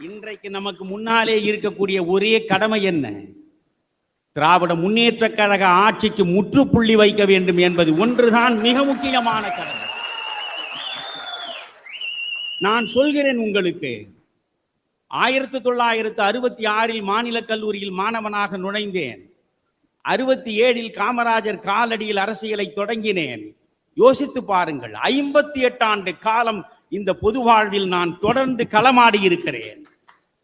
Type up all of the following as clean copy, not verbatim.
இன்றைக்கு நமக்கு முன்னாலே இருக்கக்கூடிய ஒரே கடமை என்ன? திராவிட முன்னேற்ற கழக ஆட்சிக்கு முற்றுப்புள்ளி வைக்க வேண்டும் என்பது ஒன்றுதான் மிக முக்கியமான கடமை. நான் சொல்கிறேன் உங்களுக்கு, 1966 மாநில கல்லூரியில் மாணவனாக நுழைந்தேன். 67 காமராஜர் காலடியில் அரசியலை தொடங்கினேன். யோசித்து பாருங்கள், 58 ஆண்டு காலம் இந்த பொது வாழ்வில் நான் தொடர்ந்து களமாடி இருக்கிறேன்.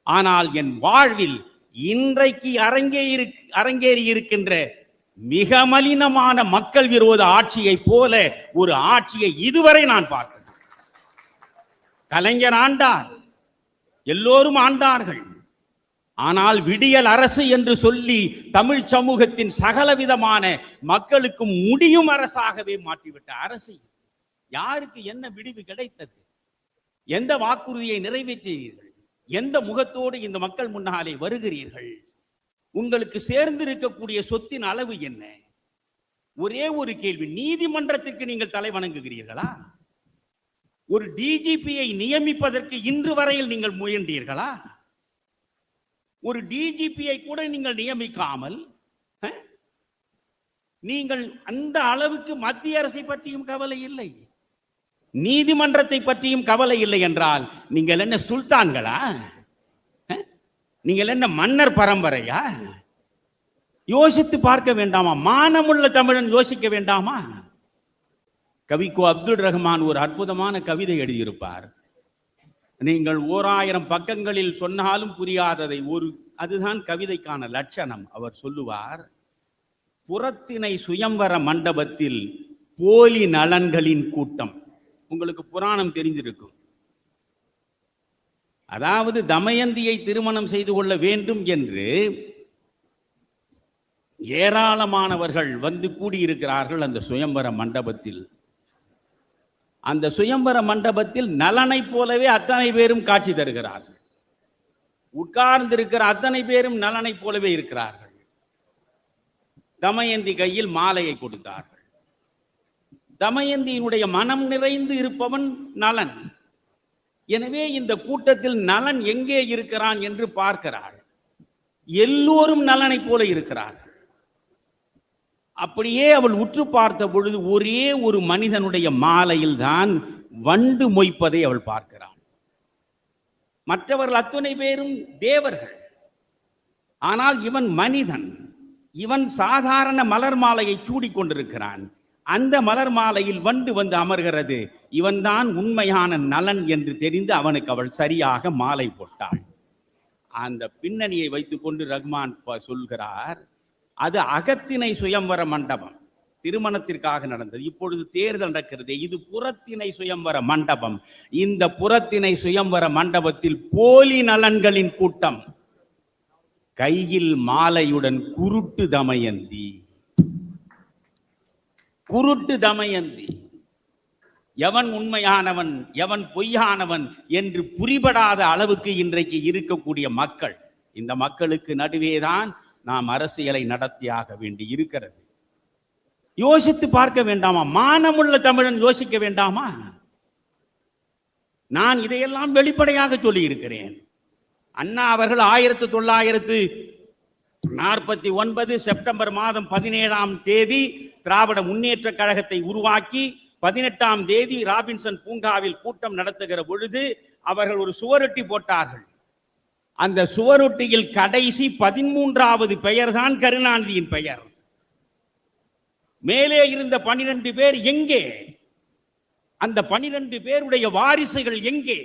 ஆனால் என் வாழ்வில் இன்றைக்கு அரங்கேறி இருக்கின்ற மிக மலினமான மக்கள் விரோத ஆட்சியை போல ஒரு ஆட்சியை இதுவரை நான் பார்த்தேன். கலைஞர் ஆண்டார், எல்லோரும் ஆண்டார்கள். ஆனால் விடியல் அரசு என்று சொல்லி தமிழ் சமூகத்தின் சகலவிதமான மக்களுக்கு முடியும் அரசாகவே மாற்றிவிட்ட அரசு. யாருக்கு என்ன விடிவு கிடைத்தது? எந்த வாக்குறுதியை நிறைவேற்றினீர்கள்? எந்த முகத்தோடு இந்த மக்கள் முன்னாலே வருகிறீர்கள்? உங்களுக்கு சேர்ந்திருக்கக்கூடிய சொத்தின் அளவு என்ன? ஒரே ஒரு கேள்வி, நீதிமன்றத்திற்கு நீங்கள் தலை வணங்குகிறீர்களா? ஒரு டிஜிபியை நியமிப்பதற்கு இன்று வரையில் நீங்கள் முயன்றீர்களா? ஒரு டிஜிபியை கூட நீங்கள் நியமிக்காமல் நீங்கள் அந்த அளவுக்கு மத்திய அரசை பற்றியும் கவலை இல்லை, நீதிமன்றத்தை பற்றியும் கவலை இல்லை என்றால் நீங்கள் என்ன சுல்தான்களா? நீங்கள் என்ன மன்னர் பரம்பரையா? யோசித்து பார்க்க வேண்டாமா? மானமுள்ள தமிழன் யோசிக்க வேண்டாமா? கவிக்கோ அப்துல் ரஹ்மான் ஒரு அற்புதமான கவிதை எழுதியிருப்பார். நீங்கள் 1000 பக்கங்களில் சொன்னாலும் புரியாததை அதுதான் கவிதைக்கான லட்சணம். அவர் சொல்லுவார், புறத்திணை சுயம்வர மண்டபத்தில் போலி நலன்களின் கூட்டம். உங்களுக்கு புராணம் தெரிந்திருக்கும். அதாவது தமயந்தியை திருமணம் செய்து கொள்ள வேண்டும் என்று ஏராளமானவர்கள் வந்து கூடியிருக்கிறார்கள் அந்த சுயம்வர மண்டபத்தில். அந்த சுயம்வர மண்டபத்தில் நலனை போலவே அத்தனை பேரும் காட்சி தருகிறார்கள். உட்கார்ந்திருக்கிற அத்தனை பேரும் நலனை போலவே இருக்கிறார்கள். தமயந்தி கையில் மாலையை கொடுத்தார்கள். தமயந்தியினுடைய மனம் நிறைந்து இருப்பவன் நலன். எனவே இந்த கூட்டத்தில் நலன் எங்கே இருக்கிறான் என்று பார்க்கிறார். எல்லோரும் நலனை போல இருக்கிறார்கள். அப்படியே அவள் உற்று பார்த்த பொழுது ஒரே ஒரு மனிதனுடைய மாலையில் தான் வண்டு மொய்ப்பதை அவள் பார்க்கிறாள். மற்றவர்கள் அத்தனை பேரும் தேவர்கள். ஆனால் இவன் மனிதன். இவன் சாதாரண மலர் மாலையை சூடிக் கொண்டிருக்கிறான். அந்த மலர் மாலையில் வண்டு வந்து அமர்கிறது. இவன்தான் உண்மையான நலன் என்று தெரிந்து அவனுக்கு அவள் சரியாக மாலை போட்டாள். அந்த பின்னணியை வைத்துக் கொண்டு ரஹ்மான் சொல்கிறார், அது அகத்திணை சுயம்வர மண்டபம், திருமணத்திற்காக நடந்தது. இப்பொழுது தேர்தல் நடக்கிறது. இது புறத்திணை சுயம்வர மண்டபம். இந்த புறத்திணை சுயம்வர மண்டபத்தில் போலி நலன்களின் கூட்டம். கையில் மாலையுடன் குருட்டு தமயந்தி. குருட்டு தமயந்தி. எவன் உண்மையானவன் எவன் பொய்யானவன் என்று புரிபடாத அளவுக்கு இன்றைக்கு இருக்கக்கூடிய மக்கள். இந்த மக்களுக்கு நடுவேதான் நாம் அரசியலை நடத்தியாக வேண்டி இருக்கிறது. யோசித்து பார்க்க வேண்டாமா? மானமுள்ள தமிழன் யோசிக்க வேண்டாமா? நான் இதையெல்லாம் வெளிப்படையாக சொல்லி இருக்கிறேன். அண்ணா அவர்கள் 1949 செப்டம்பர் மாதம் 17ஆம் தேதி திராவிட முன்னேற்ற கழகத்தை உருவாக்கி 18ஆம் தேதி ராபின்சன் பூங்காவில் கூட்டம் நடத்துகிற பொழுது அவர்கள் ஒரு சுவரொட்டி போட்டார்கள். அந்த சுவரொட்டியில் கடைசி 13வது பெயர் தான் கருணாநிதியின் பெயர். மேலே இருந்த 12 பேர் எங்கே? அந்த 12 பேருடைய வாரிசுகள் எங்கே?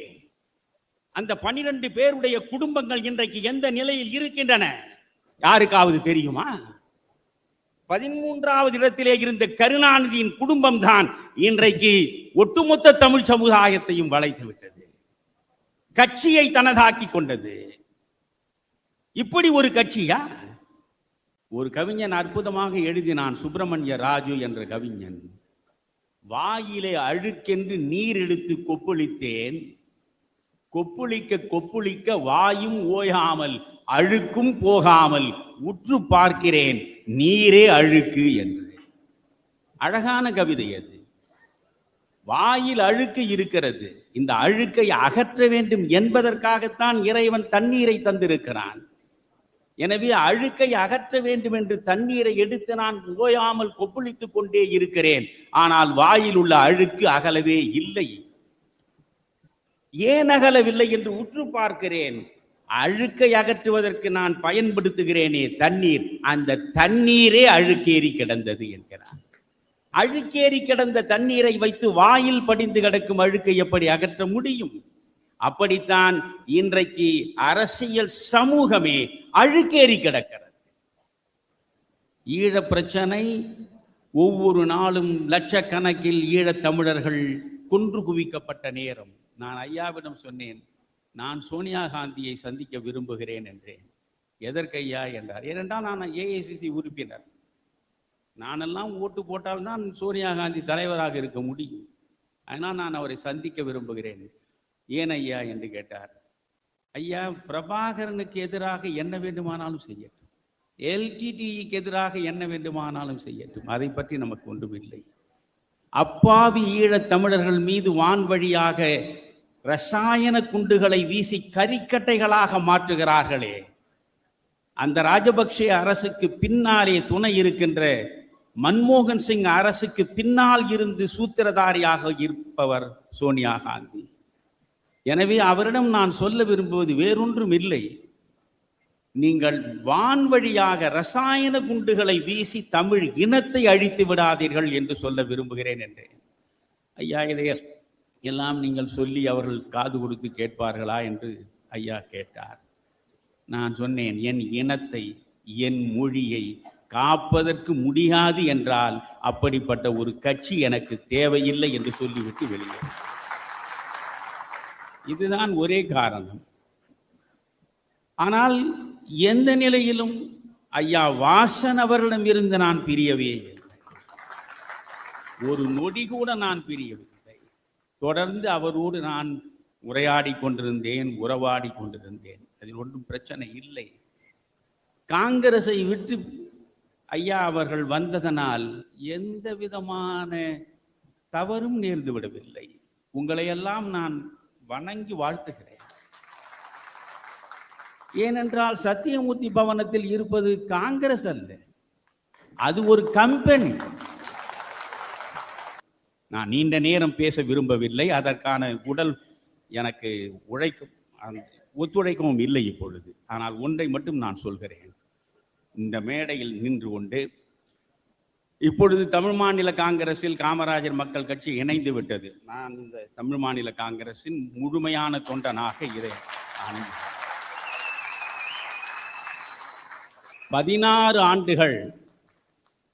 அந்த 12 பேருடைய குடும்பங்கள் இன்றைக்கு எந்த நிலையில் இருக்கின்றன? யாருக்காவது தெரியுமா? 13வது இடத்திலே இருந்த கருணாநிதியின் குடும்பம் தான் இன்றைக்கு ஒட்டுமொத்த தமிழ் சமுதாயத்தையும் வளைத்து விட்டது. கட்சியை தனதாக்கி கொண்டது. இப்படி ஒரு கட்சியா? ஒரு கவிஞன் அற்புதமாக எழுதினான், சுப்பிரமணிய ராஜு என்ற கவிஞன். வாயிலே அழுக்கென்று நீர் எடுத்து கொப்பளித்தேன், கொப்புளிக்க கொப்புளிக்க வாயும் ஓயாமல் அழுக்கும் போகாமல் உற்று பார்க்கிறேன் நீரே அழுக்கு என்று. அழகான கவிதை அது. வாயில் அழுக்கு இருக்கிறது. இந்த அழுக்கை அகற்ற வேண்டும் என்பதற்காகத்தான் இறைவன் தண்ணீரை தந்திருக்கிறான். எனவே அழுக்கை அகற்ற வேண்டும் என்று தண்ணீரை எடுத்து நான் ஓயாமல் கொப்பளித்துக் கொண்டே இருக்கிறேன். ஆனால் வாயில் உள்ள அழுக்கு அகலவே இல்லை. ஏன் அகலவில்லை என்று உற்று பார்க்கிறேன். அழுக்கை அகற்றுவதற்கு நான் பயன்படுத்துகிறேனே தண்ணீர், அந்த தண்ணீரே அழுக்கேறி கிடந்தது என்கிறார். அழுக்கேறி கிடந்த தண்ணீரை வைத்து வாயில் படிந்து கிடக்கும் அழுக்கை எப்படி அகற்ற முடியும்? அப்படித்தான் இன்றைக்கு அரசியல் சமூகமே அழுக்கேறி கிடக்கிறது. ஈழ பிரச்சனை, ஒவ்வொரு நாளும் லட்சக்கணக்கில் ஈழத் தமிழர்கள் கொன்று குவிக்கப்பட்ட நேரம். நான் ஐயாவிடம் சொன்னேன், நான் சோனியா காந்தியை சந்திக்க விரும்புகிறேன் என்றேன். எதற்கையா என்றார். ஏனென்றால் நான் ஏஐசிசி உறுப்பினர், நானெல்லாம் ஓட்டு போட்டால்தான் சோனியா காந்தி தலைவராக இருக்க முடியும். ஆனால் நான் அவரை சந்திக்க விரும்புகிறேன். ஏன் ஐயா என்று கேட்டார். ஐயா, பிரபாகரனுக்கு எதிராக என்ன வேண்டுமானாலும் செய்யட்டும், எல்டிடிஇக்கு எதிராக என்ன வேண்டுமானாலும் செய்யட்டும், அதை பற்றி நமக்கு ஒன்றுமில்லை. அப்பாவி ஈழத் தமிழர்கள் மீது வான் வழியாக ரசாயன குண்டுகளை வீசி கரிக்கட்டைகளாக மாற்றுகிறார்களே, அந்த ராஜபக்சே அரசுக்கு பின்னாலே துணை இருக்கின்ற மன்மோகன் சிங் அரசுக்கு பின்னால் இருந்து சூத்திரதாரியாக இருப்பவர் சோனியா காந்தி. எனவே அவரிடம் நான் சொல்ல விரும்புவது வேறொன்றும் இல்லை. நீங்கள் வான் வழியாக ரசாயன குண்டுகளை வீசி தமிழ் இனத்தை அழித்து விடாதீர்கள் என்று சொல்ல விரும்புகிறேன் என்றேன். ஐயா, இதை எல்லாம் நீங்கள் சொல்லி அவர்கள் காது கொடுத்து கேட்பார்களா என்று ஐயா கேட்டார். நான் சொன்னேன், என் இனத்தை, என் மொழியை காப்பதற்கு முடியாது என்றால் அப்படிப்பட்ட ஒரு கட்சி எனக்கு தேவையில்லை என்று சொல்லிவிட்டு வெளியே. இதுதான் ஒரே காரணம். ஆனால் எந்த நிலையிலும் ஐயா வாசன் அவர்களிடம் இருந்து நான் பிரியவே இல்லை. ஒரு நொடி கூட நான் பிரியவில்லை. தொடர்ந்து அவரோடு நான் உரையாடி கொண்டிருந்தேன், உறவாடி கொண்டிருந்தேன். அதில் ஒன்றும் பிரச்சனை இல்லை. காங்கிரஸை விட்டு ஐயா அவர்கள் வந்ததனால் எந்த விதமான தவறும் நேர்ந்து விடவில்லை. உங்களையெல்லாம் நான் வணங்கி வாழ்த்துகிறேன். ஏனென்றால் சத்தியமூர்த்தி பவனத்தில் இருப்பது காங்கிரஸ் அல்ல, அது ஒரு கம்பெனி. நான் நீண்ட நேரம் பேச விரும்பவில்லை. அதற்கான உடல் எனக்கு ஒத்துழைக்கவும் இல்லை இப்பொழுது. ஆனால் ஒன்றை மட்டும் நான் சொல்கிறேன். இந்த மேடையில் நின்று கொண்டு இப்பொழுது தமிழ் மாநில காங்கிரஸில் காமராஜர் மக்கள் கட்சி இணைந்து விட்டது. நான் இந்த தமிழ் மாநில காங்கிரஸின் முழுமையான தொண்டனாக இதை 16 ஆண்டுகள்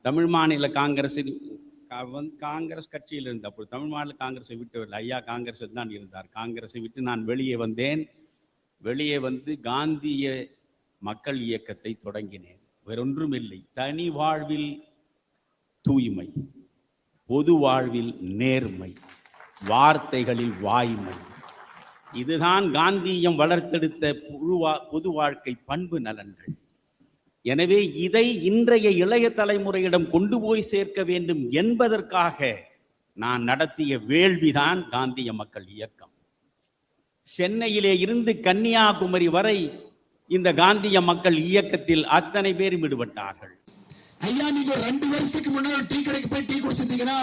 தமிழ் மாநில காங்கிரஸில் காங்கிரஸ் கட்சியில் இருந்த அப்போது தமிழ் மாநில காங்கிரஸை விட்டு ஐயா காங்கிரஸில் தான் இருந்தார். காங்கிரஸை விட்டு நான் வெளியே வந்தேன். வெளியே வந்து காந்திய மக்கள் இயக்கத்தை தொடங்கினேன். வேறொன்றும் இல்லை. தனி வாழ்வில் தூய்மை, பொது வாழ்வில் நேர்மை, வார்த்தைகளில் வாய்மை, இதுதான் காந்தியம் வளர்த்தெடுத்த பொது வாழ்க்கை பண்பு நலன்கள். எனவே இதை இன்றைய இளைய தலைமுறையிடம் கொண்டு போய் சேர்க்க வேண்டும் என்பதற்காக நான் நடத்திய வேள்விதான் காந்திய மக்கள் இயக்கம். சென்னையிலே இருந்து கன்னியாகுமரி வரை இந்த காந்திய மக்கள் இயக்கத்தில் அத்தனை பேரும் ஈடுபட்டார்கள். ஐயா, நீங்க 2 வருஷத்துக்கு முன்னாடி டீ கடைக்கு போய் டீ குடிச்சிருந்தீங்கன்னா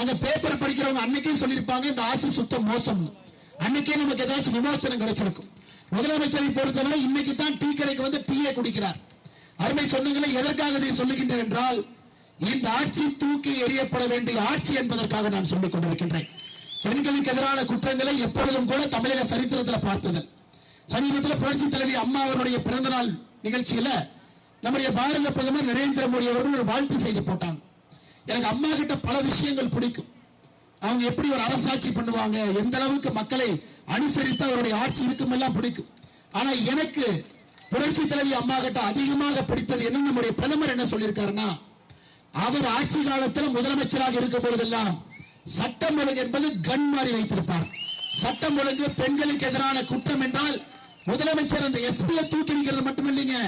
அந்த பேப்பர் படிக்கிறவங்க அன்னைக்கே சொல்லியிருப்பாங்க இந்த ஆசை சுத்தம் மோசம். அன்னைக்கே நமக்கு ஏதாச்சும் விமோசனம் கிடைச்சிருக்கும். முதலமைச்சரை பொறுத்தவரை இன்னைக்கு தான் டீ கடைக்கு வந்து டீயை குடிக்கிறார். அருமை சொந்தங்களை, எதற்காக இதை சொல்லுகின்றேன் என்றால், இந்த ஆட்சி தூக்கி எறியப்பட வேண்டிய ஆட்சி என்பதற்காக நான் சொல்லிக் கொண்டிருக்கின்றேன். பெண்களுக்கு எதிரான குற்றங்களை எப்பொழுதும் கூட தமிழக சரித்திரத்தில் பார்த்தது. சமீபத்தில் புரட்சி தலைவி அம்மா அவருடைய பிறந்த நாள் நிகழ்ச்சியில நம்முடைய பாரத பிரதமர் நரேந்திர மோடி அவர்கள் ஒரு வாழ்த்து செய்தி போட்டாங்க. எனக்கு அம்மா கிட்ட பல விஷயங்கள் பிடிக்கும். அவங்க எப்படி ஒரு அரசாட்சி பண்ணுவாங்க, எந்த அளவுக்கு மக்களை அனுசரித்து அவருடைய ஆட்சி இருக்கும் எல்லாம் பிடிக்கும். ஆனா எனக்கு புரட்சி தலைவி அம்மா கிட்ட அதிகமாக பிடித்தது என்ன, நம்முடைய பிரதமர் என்ன சொல்லியிருக்காருன்னா, அவர் ஆட்சி காலத்தில் முதலமைச்சராக இருக்கும் பொழுதெல்லாம் சட்டம் ஒழுங்கு என்பது கன் மாறி வைத்திருப்பார். சட்டம் ஒழுங்கு, பெண்களுக்கு எதிரான குற்றம் என்றால் முதலமைச்சர் அந்த எஸ்பியை தூக்கி வைக்கிறது மட்டும் இல்லைங்க,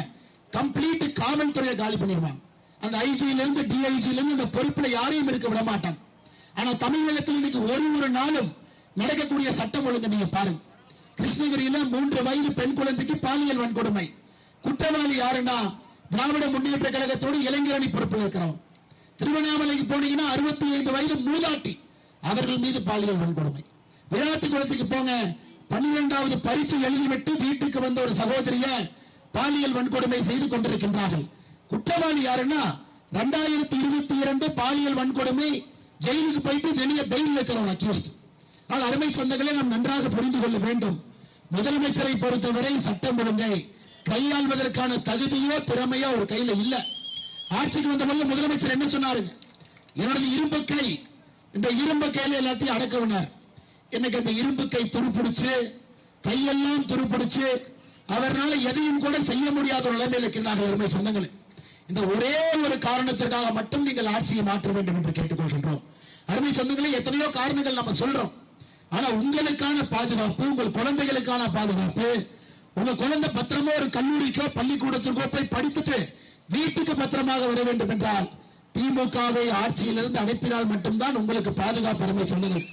கம்ப்ளீட் காவல்துறையை காலி பண்ணிடுவாங்க. அந்த ஐஜியில இருந்து டிஐஜில இருந்து அந்த பொறுப்புல யாரையும் இருக்க விட மாட்டாங்க. ஆனா தமிழகத்தில் இன்னைக்கு ஒரு நாளும் நடக்கக்கூடிய சட்டம் ஒழுங்கு நீங்க பாருங்க. கிருஷ்ணகிரியில 3 வயது பெண் குழந்தைக்கு பாலியல் வன்கொடுமை. குற்றவாளி யாருன்னா திராவிட முன்னேற்ற கழகத்தோடு இளைஞரணி பொறுப்பில் இருக்கிறவன். திருவண்ணாமலைக்கு போனீங்கன்னா 65 வயது மூதாட்டி, அவர்கள் மீது பாலியல் வன்கொடுமை. விராத்தி குளத்துக்கு போங்க, 12வது பரீட்சை எழுதிவிட்டு வீட்டுக்கு வந்த ஒரு சகோதரிய பாலியல் வன்கொடுமை செய்து கொண்டிருக்கின்றார்கள். குற்றவாளி யாருன்னா 2022 பாலியல் வன்கொடுமை, ஜெயிலுக்கு போயிட்டு வெளியே பெயில் இருக்கிறவன் அக்யூஸ்ட். ஆனால் அருமை சொந்தங்களை நாம் நன்றாக புரிந்து கொள்ள வேண்டும். முதலமைச்சரை பொறுத்தவரை சட்டம் ஒழுங்கை கையாள்வதற்கான தகுதியோ திறமையோ ஒரு கையில இல்ல. ஆட்சிக்கு வந்த முதலமைச்சர் என்ன சொன்னாருங்க? என்னுடைய இரும்பு கை, இந்த இரும்பு கையில எல்லாத்தையும் அடக்கவினார். எனக்கு அந்த இரும்பு கை துருப்பிடிச்சு, கையெல்லாம் துருப்பிடிச்சு, அவரால் எதையும் கூட செய்ய முடியாத ஒரு நிலைமையில் இருக்கின்றார்கள். அருமை சொந்தங்களே, இந்த ஒரே ஒரு காரணத்திற்காக மட்டும் நீங்கள் ஆட்சியை மாற்ற வேண்டும் என்று கேட்டுக்கொள்கின்றோம். அருமை சொந்தங்களே, எத்தனையோ காரணங்கள் நம்ம சொல்றோம். ஆனா உங்களுக்கான பாதுகாப்பு, உங்கள் குழந்தைகளுக்கான பாதுகாப்பு, உங்க குழந்தை பத்திரமா ஒரு கல்லூரிக்கோ பள்ளிக்கூடத்திற்கோ போய் படித்துட்டு வீட்டுக்கு பத்திரமாக வர வேண்டும் என்றால் திமுகவை ஆட்சியிலிருந்து அனுப்பினால் மட்டும்தான் உங்களுக்கு பாதுகாப்பு. அருமை சொந்தங்கள்,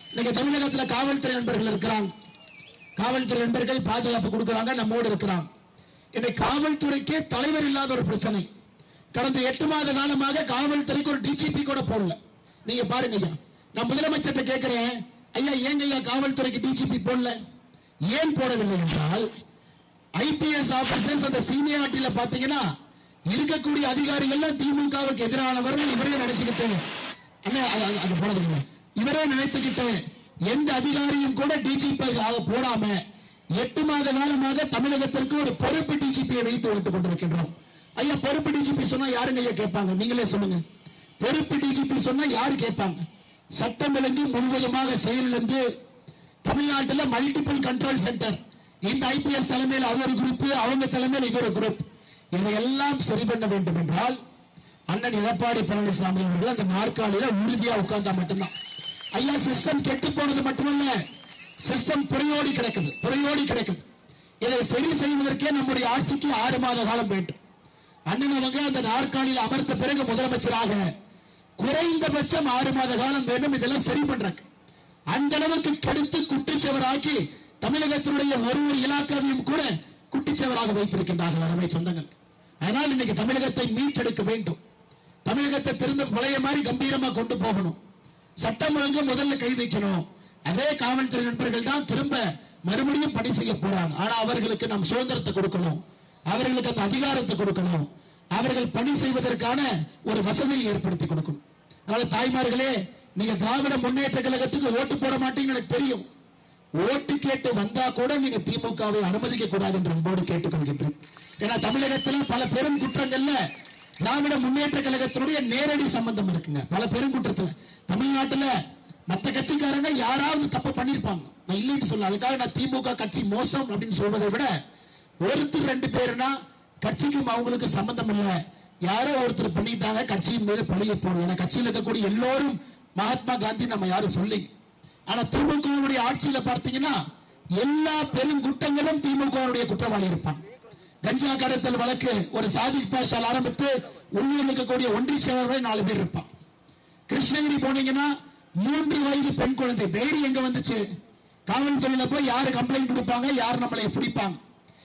இன்னைக்கு தமிழகத்தில் காவல்துறை நண்பர்கள் இருக்கிறாங்க. காவல்துறை நண்பர்கள் பாதுகாப்பு கொடுக்கிறாங்க, நம்மோடு இருக்கிறாங்க. இன்னைக்கு காவல்துறைக்கே தலைவர் இல்லாத ஒரு பிரச்சனை. கடந்த 8 மாத காலமாக காவல்துறைக்கு ஒரு டிஜிபி கூட போடல. நீங்க பாருங்க ஐயா, நான் முதலமைச்சர் கேட்கிறேன், ஐயா ஏங்க ஐயா காவல்துறைக்கு டிஜிபி போடல? ஏன் போடவில்லை என்றால், ஐபிஎஸ் ஆபீசர்ஸ் அந்த சீனியாரிட்டியில பாத்தீங்கன்னா இருக்கக்கூடிய அதிகாரிகள் திமுகவுக்கு எதிரானவர்கள் இவரே நினைச்சுக்கிட்டு, அது போனது இவரே நினைத்துக்கிட்டு எந்த அதிகாரியும் கூட டிஜிபி போடாம 8 மாத காலமாக தமிழகத்திற்கு ஒரு பொறுப்பு டிஜிபியை வைத்து ஓட்டுக் கொண்டிருக்கின்றோம். ஐயா பொறுப்பு டிஜிபி சொன்னா யாருங்க ஐயா கேட்பாங்க? நீங்களே சொல்லுங்க. பொறுப்பு டிஜிபி சொன்னா யாரு கேட்பாங்க? சட்டம் ஒழுங்கு முழுவதுமாக செயலிழந்து தமிழ்நாட்டில் மல்டிபிள் கண்ட்ரோல் சென்டர், இந்த ஐபிஎஸ் தலைமையில் அது ஒரு குரூப், அவங்க தலைமையில் இது ஒரு குரூப். இதையெல்லாம் சரி பண்ண வேண்டும் என்றால் அண்ணன் எடப்பாடி பழனிசாமி அவர்கள் அந்த நாற்காலியில உறுதியா உட்கார்ந்தா மட்டும்தான். ஐயா சிஸ்டம் கெட்டு போனது மட்டுமல்ல, சிஸ்டம் புறையோடி கிடக்குது. இதை சரி செய்வதற்கே நம்முடைய ஆட்சிக்கு 6 மாத காலம் வேண்டும். அண்ணன் அவங்க அந்த நாற்காலியில் அமர்ந்த பிறகு முதலமைச்சராக குறைந்தபட்சம் 6 மாத காலம் வேண்டும் இதெல்லாம் சரி பண்றாங்க. அந்த அளவுக்கு கெடுத்து குட்டிச்சவராக்கி தமிழகத்தினுடைய ஒரு இலாக்காவையும் கூட குட்டிச்சவராக வைத்திருக்கின்றார்கள் அருமை சொந்தங்கள். அதனால் இன்னைக்கு தமிழகத்தை மீட்டெடுக்க வேண்டும். தமிழகத்தை திரும்ப பழைய மாதிரி கம்பீரமா கொண்டு போகணும். சட்டம் ஒழுங்கு முதல்ல கை வைக்கணும். அதே காவல்துறை நண்பர்கள் தான் திரும்ப மறுபடியும் பணி செய்ய போறாங்க. ஆனா அவர்களுக்கு நாம் சுதந்திரத்தை கொடுக்கணும், அவர்களுக்கு அந்த அதிகாரத்தை கொடுக்கணும், அவர்கள் பணி செய்வதற்கான ஒரு வசதியை ஏற்படுத்தி கொடுக்கணும். அதனால தாய்மார்களே, நீங்க திராவிட முன்னேற்ற கழகத்துக்கு ஓட்டு போட மாட்டீங்கன்னு எனக்கு தெரியும். ஓட்டு கேட்டு வந்தா கூட நீங்க திமுகவை அனுமதிக்க கூடாது என்று அன்போடு கேட்டுக்கொள்கின்றேன். ஏன்னா தமிழகத்தில் பல பெரும் குற்றங்கள்ல திராவிட முன்னேற்ற கழகத்தினுடைய நேரடி சம்பந்தம் இருக்குங்க. பல பெரும் குற்றத்தில் தமிழ்நாட்டில் மற்ற கட்சிக்காரங்க யாராவது தப்பு பண்ணிருப்பாங்க, நான் இல்லைன்னு சொல்ல. அதுக்காக நான் திமுக கட்சி மோசம் அப்படின்னு சொல்வதை விட, ஒருத்தர் 2 பேருனா கட்சிக்கும் அவங்களுக்கு சம்பந்தம் இல்லை, யாரோ ஒருத்தர் பண்ணிட்டாங்க, கட்சியின் மீது பழிய போடுவோம். கட்சியில் இருக்கக்கூடிய எல்லோரும் மகாத்மா காந்தி நம்ம யாரும் சொல்லி. ஆனா திமுக ஆட்சியில பார்த்தீங்கன்னா எல்லா பெருங்குற்றங்களும் திமுக குற்றவாளி இருப்பாங்க. கஞ்சா கடத்தல் வழக்கு ஒரு சாதிக் பாஷால் ஆரம்பித்து உள்ளூர் இருக்கக்கூடிய ஒன்றிய செயலாளர்கள் 4 பேர் இருப்பான். கிருஷ்ணகிரி போனீங்கன்னா 3 வயது பெண் குழந்தை. தைரியம் எங்க வந்துச்சு? காவல்துறையில போய் யாரு கம்ப்ளைண்ட் கொடுப்பாங்க, யார் நம்மளை பிடிப்பாங்க.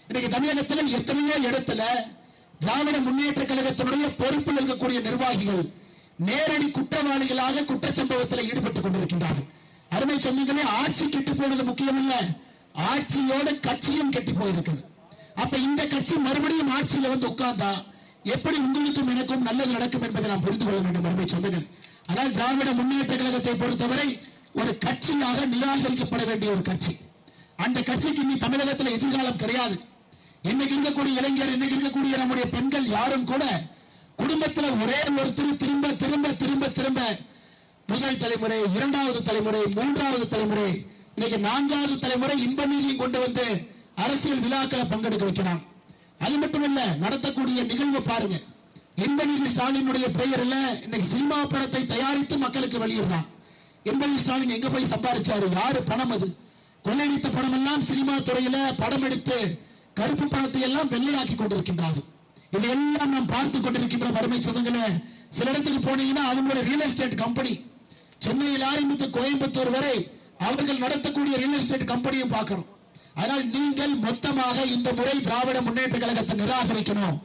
இன்னைக்கு தமிழகத்தில் எத்தனையோ இடத்துல திராவிட முன்னேற்ற கழகத்தினுடைய பொறுப்பில் இருக்கக்கூடிய நிர்வாகிகள் நேரடி குற்றவாளிகளாக குற்றச்சம்பவத்தில் ஈடுபட்டுக் கொண்டிருக்கின்றார்கள். அருமை சொந்தங்களே, ஆட்சி கெட்டு போனது முக்கியம் இல்ல, ஆட்சியோட கட்சியும் கெட்டு போயிருக்குது. அப்ப இந்த கட்சி மறுபடியும் ஆட்சியில வந்து உட்கார்ந்தா எப்படி உங்களுக்கும் எனக்கும் நல்லது நடக்கும் என்பதை நாம் புரிந்து கொள்ள வேண்டும் அருமை சொந்தங்கள். ஆனால் திராவிட முன்னேற்ற கழகத்தை பொறுத்தவரை ஒரு கட்சியாக நிராகரிக்கப்பட வேண்டிய ஒரு கட்சி. அந்த கட்சிக்கு இனி தமிழகத்தில் எதிர்காலம் கிடையாது. இன்னைக்கு இருக்கக்கூடிய இளைஞர், இன்னைக்கு இருக்கக்கூடிய நம்முடைய பெண்கள் யாரும் கூட குடும்பத்தில் ஒரே ஒருத்தர் திரும்ப திரும்ப திரும்ப திரும்ப முதல் தலைமுறை, 2வது தலைமுறை, 3வது தலைமுறை, இன்னைக்கு 4வது தலைமுறை இன்ப நீதியும் கொண்டு வந்து அரசியல் விழாக்களை பங்கெடுக்க வைக்கிறாங்க. அது மட்டுமல்ல, நடத்தக்கூடிய நிகழ்வு பாருங்க. இன்பநிதி ஸ்டாலினுடைய பெயரில் இன்னைக்கு சினிமா படத்தை தயாரித்து மக்களுக்கு வெளியிடுறான். இன்பநிதி ஸ்டாலின் எங்க போய் சம்பாதிச்சாரு? யாரு பணம் அது? கொள்ளையடித்த பணம் எல்லாம் சினிமா துறையில படம் எடுத்து கருப்பு பணத்தை எல்லாம் வெள்ளையாக்கி கொண்டிருக்கின்றார்கள். இதையெல்லாம் நாம் பார்த்து கொண்டிருக்கின்ற அருமை சொந்தங்களே. சில இடத்துக்கு போனீங்கன்னா அவங்களோட ரியல் எஸ்டேட் கம்பெனி சென்னையில் ஆரம்பித்து கோயம்புத்தூர் வரை அவர்கள் நடத்தக்கூடிய ரியல் எஸ்டேட் கம்பெனியும் பார்க்கிறோம். ஆனால் நீங்கள் மொத்தமாக இந்த முறை திராவிட முன்னேற்ற கழகத்தை நிராகரிக்கணும்.